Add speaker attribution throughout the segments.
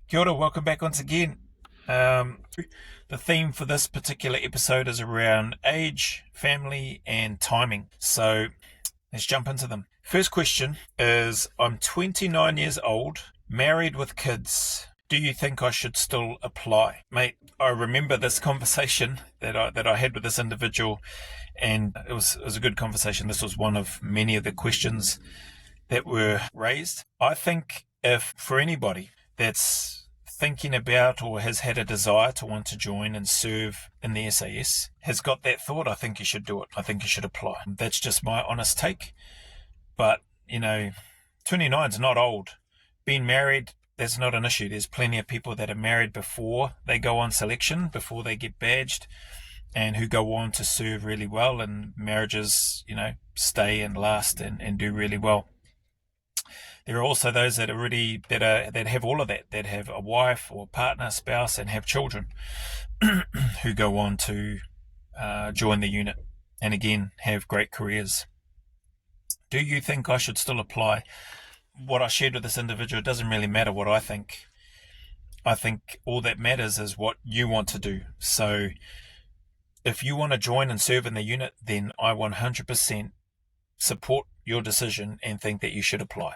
Speaker 1: Kia ora, welcome back once again. Um, the theme for this particular episode is around age, family, and timing. So let's jump into them. First question is, I'm 29 years old, married with kids. Do you think I should still apply? Mate, I remember this conversation that I had with this individual, and it was a good conversation. This was one of many of the questions that were raised. I think if for anybody that's thinking about or has had a desire to want to join and serve in the SAS, has got that thought, I think you should do it. I think you should apply. That's just my honest take. But, 29 is not old. Being married, that's not an issue. There's plenty of people that are married before they go on selection, before they get badged, and who go on to serve really well, and marriages, stay and last and do really well. There are also those that that have all of that have a wife or partner, spouse, and have children, who go on to join the unit and again have great careers. Do you think I should still apply? What I shared with this individual, it doesn't really matter what I think. I think all that matters is what you want to do. So if you want to join and serve in the unit, then I 100% support your decision and think that you should apply.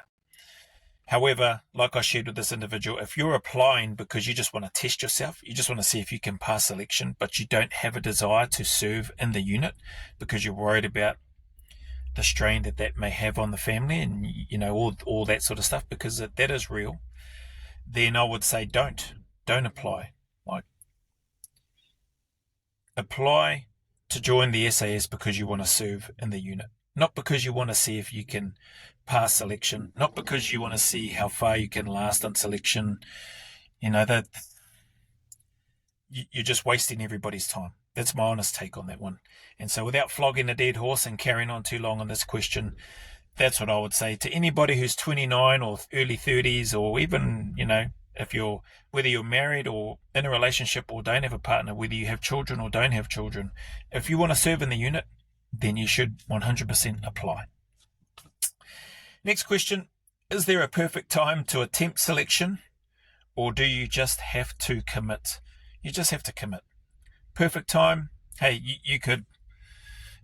Speaker 1: However, like I shared with this individual, if you're applying because you just want to test yourself, you just want to see if you can pass selection, but you don't have a desire to serve in the unit because you're worried about the strain that may have on the family and, all that sort of stuff, because that is real, then I would say don't apply. Like, apply to join the SAS because you want to serve in the unit, not because you want to see if you can pass selection, not because you want to see how far you can last on selection. That you're just wasting everybody's time. That's my honest take on that one. And so without flogging a dead horse and carrying on too long on this question, that's what I would say to anybody who's 29 or early 30s, or even, whether you're married or in a relationship or don't have a partner, whether you have children or don't have children, if you want to serve in the unit, then you should 100% apply. Next question, is there a perfect time to attempt selection, or do you just have to commit? You just have to commit. Perfect time, hey, you could,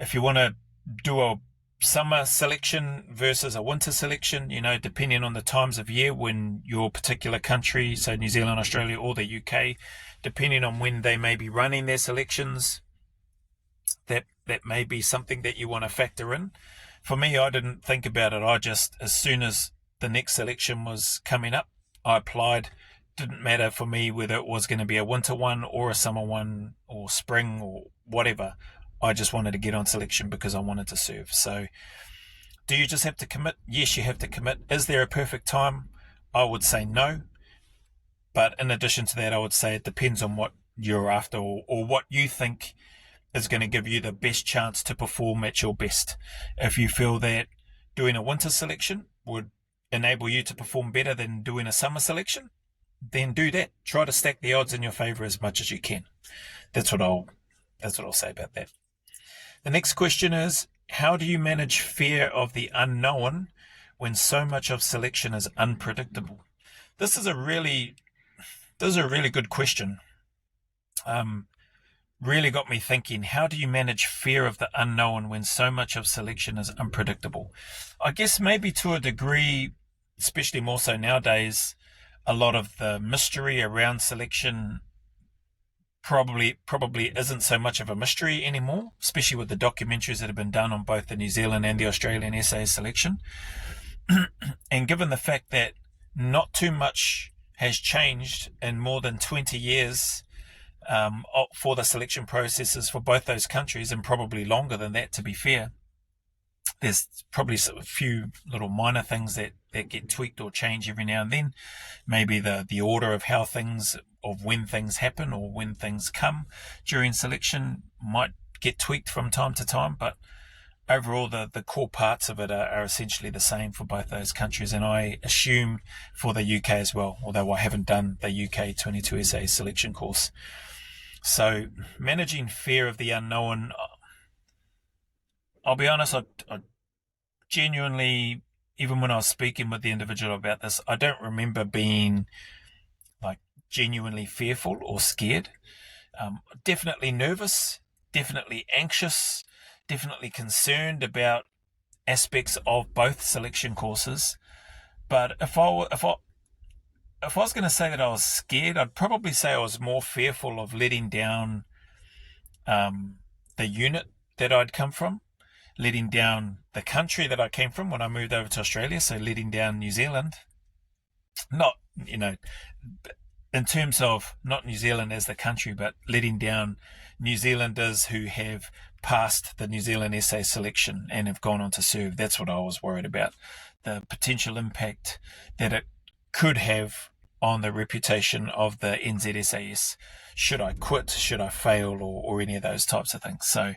Speaker 1: if you want to do a summer selection versus a winter selection, depending on the times of year when your particular country, so New Zealand, Australia, or the UK, depending on when they may be running their selections, that may be something that you want to factor in. For me, I didn't think about it. I just, as soon as the next selection was coming up, I applied. Didn't matter for me whether it was going to be a winter one or a summer one or spring or whatever. I just wanted to get on selection because I wanted to serve. So do you just have to commit? Yes, you have to commit. Is there a perfect time? I would say no. But in addition to that, I would say it depends on what you're after, or what you think is going to give you the best chance to perform at your best. If you feel that doing a winter selection would enable you to perform better than doing a summer selection, then do that. Try to stack the odds in your favour as much as you can. That's what I'll say about that. The next question is, how do you manage fear of the unknown when so much of selection is unpredictable? This is a really good question. Really got me thinking, how do you manage fear of the unknown when so much of selection is unpredictable? I guess maybe to a degree, especially more so nowadays, a lot of the mystery around selection probably isn't so much of a mystery anymore, especially with the documentaries that have been done on both the New Zealand and the Australian SAS selection. And given the fact that not too much has changed in more than 20 years for the selection processes for both those countries, and probably longer than that, to be fair, there's probably a few little minor things that get tweaked or changed every now and then. Maybe the order of when things happen or when things come during selection might get tweaked from time to time, but overall the core parts of it are essentially the same for both those countries, and I assume for the UK as well, although I haven't done the UK 22 SA selection course. So managing fear of the unknown, I'll be honest, I genuinely, even when I was speaking with the individual about this, I don't remember being like genuinely fearful or scared. Definitely nervous, definitely anxious, definitely concerned about aspects of both selection courses. But if I was going to say that I was scared, I'd probably say I was more fearful of letting down the unit that I'd come from, letting down the country that I came from when I moved over to Australia, so letting down New Zealand. Not, in terms of not New Zealand as the country, but letting down New Zealanders who have passed the New Zealand SA selection and have gone on to serve. That's what I was worried about. The potential impact that it could have on the reputation of the NZSAS. Should I quit? Should I fail? Or any of those types of things. So,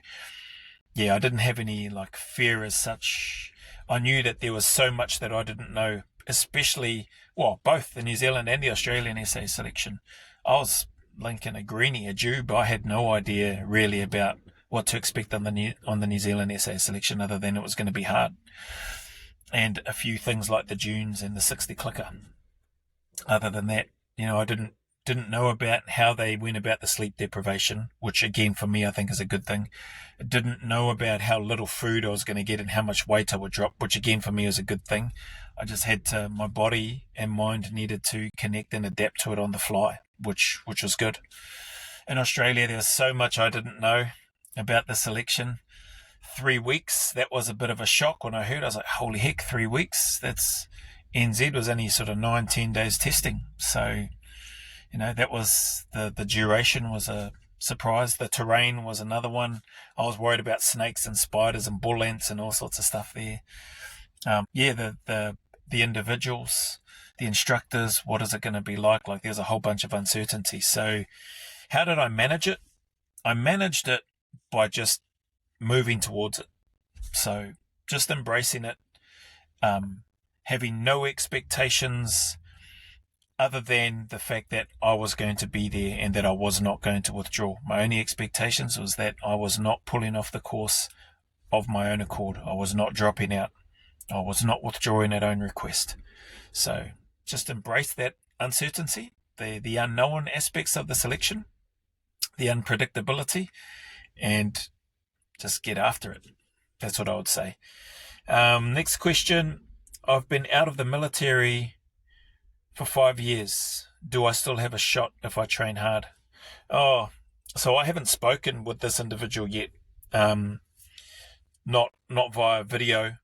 Speaker 1: yeah, I didn't have any fear as such. I knew that there was so much that I didn't know, especially, both the New Zealand and the Australian SA selection. I was Lincoln, a greenie, a Jew, but I had no idea really about what to expect on the New Zealand SA selection, other than it was going to be hard. And a few things like the dunes and the 60 clicker. Other than that, I didn't know about how they went about the sleep deprivation, which again for me I think is a good thing. I didn't know about how little food I was going to get and how much weight I would drop, which again for me is a good thing. I just had to, my body and mind needed to connect and adapt to it on the fly, which was good. In Australia, there was so much I didn't know about the selection. 3 weeks, that was a bit of a shock when I heard. I was like, holy heck, 3 weeks? That's NZ was only sort of 9-10 days testing. So, that was the duration was a surprise. The terrain was another one. I was worried about snakes and spiders and bull ants and all sorts of stuff there. The individuals, the instructors, what is it going to be like? There's a whole bunch of uncertainty. So how did I manage it? I managed it by just moving towards it. So just embracing it, having no expectations other than the fact that I was going to be there and that I was not going to withdraw. My only expectations was that I was not pulling off the course of my own accord. I was not dropping out. I was not withdrawing at own request. So just embrace that uncertainty, the unknown aspects of the selection, the unpredictability, and just get after it. That's what I would say. Next question. I've been out of the military for 5 years. Do I still have a shot if I train hard? So I haven't spoken with this individual yet. Not via video,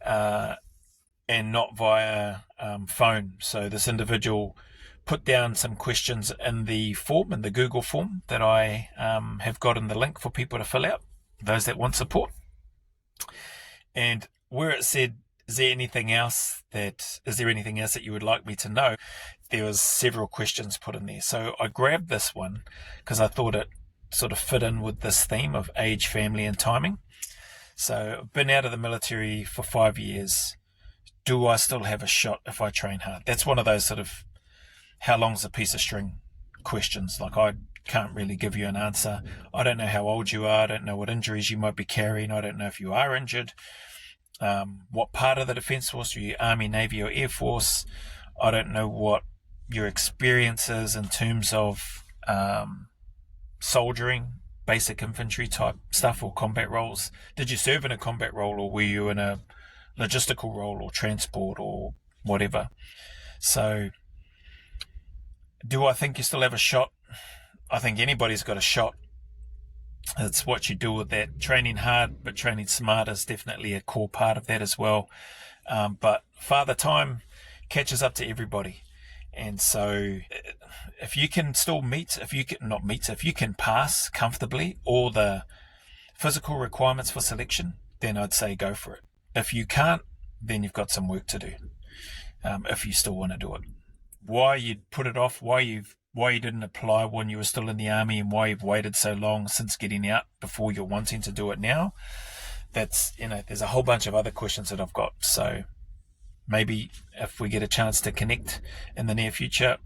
Speaker 1: and not via phone. So this individual put down some questions in the form, in the Google form that I have got in the link for people to fill out, those that want support. And where it said, is there anything else that you would like me to know? There was several questions put in there. So I grabbed this one because I thought it sort of fit in with this theme of age, family, and timing. So I've been out of the military for 5 years. Do I still have a shot if I train hard? That's one of those sort of how long's a piece of string questions. I can't really give you an answer. I don't know how old you are. I don't know what injuries you might be carrying. I don't know if you are injured. What part of the Defence Force? Are you Army, Navy, or Air Force? I don't know what your experience is in terms of soldiering, basic infantry type stuff, or combat roles. Did you serve in a combat role, or were you in a logistical role or transport or whatever? So do I think you still have a shot? I think anybody's got a shot. It's what you do with that. Training hard, but training smart is definitely a core part of that as well. But Father Time catches up to everybody. And so if you can still if you can pass comfortably all the physical requirements for selection, then I'd say go for it. If you can't, then you've got some work to do. If you still want to do it. Why you'd put it off, why you didn't apply when you were still in the army, and why you've waited so long since getting out before you're wanting to do it now, that's, there's a whole bunch of other questions that I've got. So maybe if we get a chance to connect in the near future,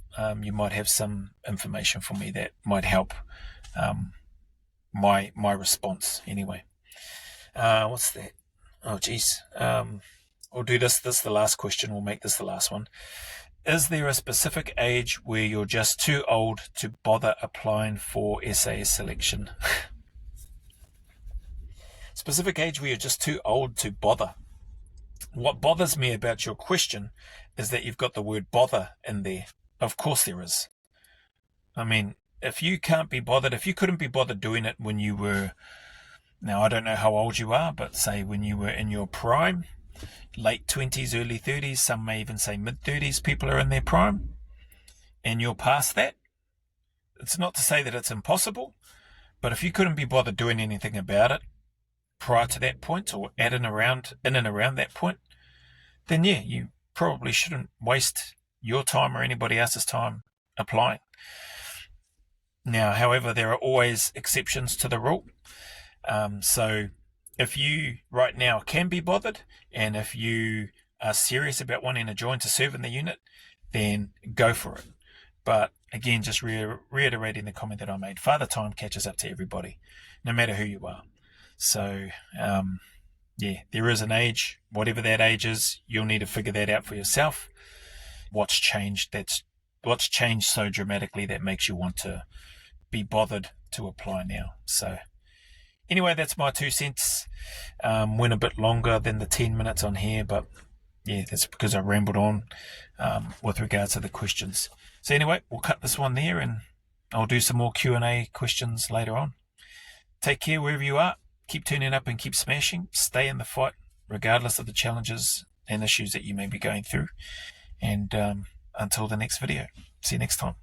Speaker 1: you might have some information for me that might help my response anyway. What's that? Oh, geez. We'll do this. This is the last question. We'll make this the last one. Is there a specific age where you're just too old to bother applying for SAS selection? Specific age where you're just too old to bother. What bothers me about your question is that you've got the word bother in there. Of course there is. I mean, if you couldn't be bothered doing it when you were, now I don't know how old you are, but say when you were in your prime, late 20s, early 30s, some may even say mid 30s, people are in their prime, and you're past that. It's not to say that it's impossible, but if you couldn't be bothered doing anything about it prior to that point, or in and around that point, then yeah, you probably shouldn't waste your time or anybody else's time applying. Now, however, there are always exceptions to the rule. So if you right now can be bothered, and if you are serious about wanting to join to serve in the unit, then go for it. But again, just reiterating the comment that I made, Father Time catches up to everybody, no matter who you are. So, yeah, there is an age, whatever that age is, you'll need to figure that out for yourself. What's changed so dramatically that makes you want to be bothered to apply now. So anyway, that's my 2 cents. Went a bit longer than the 10 minutes on here, but yeah, that's because I rambled on with regards to the questions. So anyway, we'll cut this one there, and I'll do some more Q&A questions later on. Take care wherever you are. Keep turning up and keep smashing. Stay in the fight, regardless of the challenges and issues that you may be going through. And until the next video, see you next time.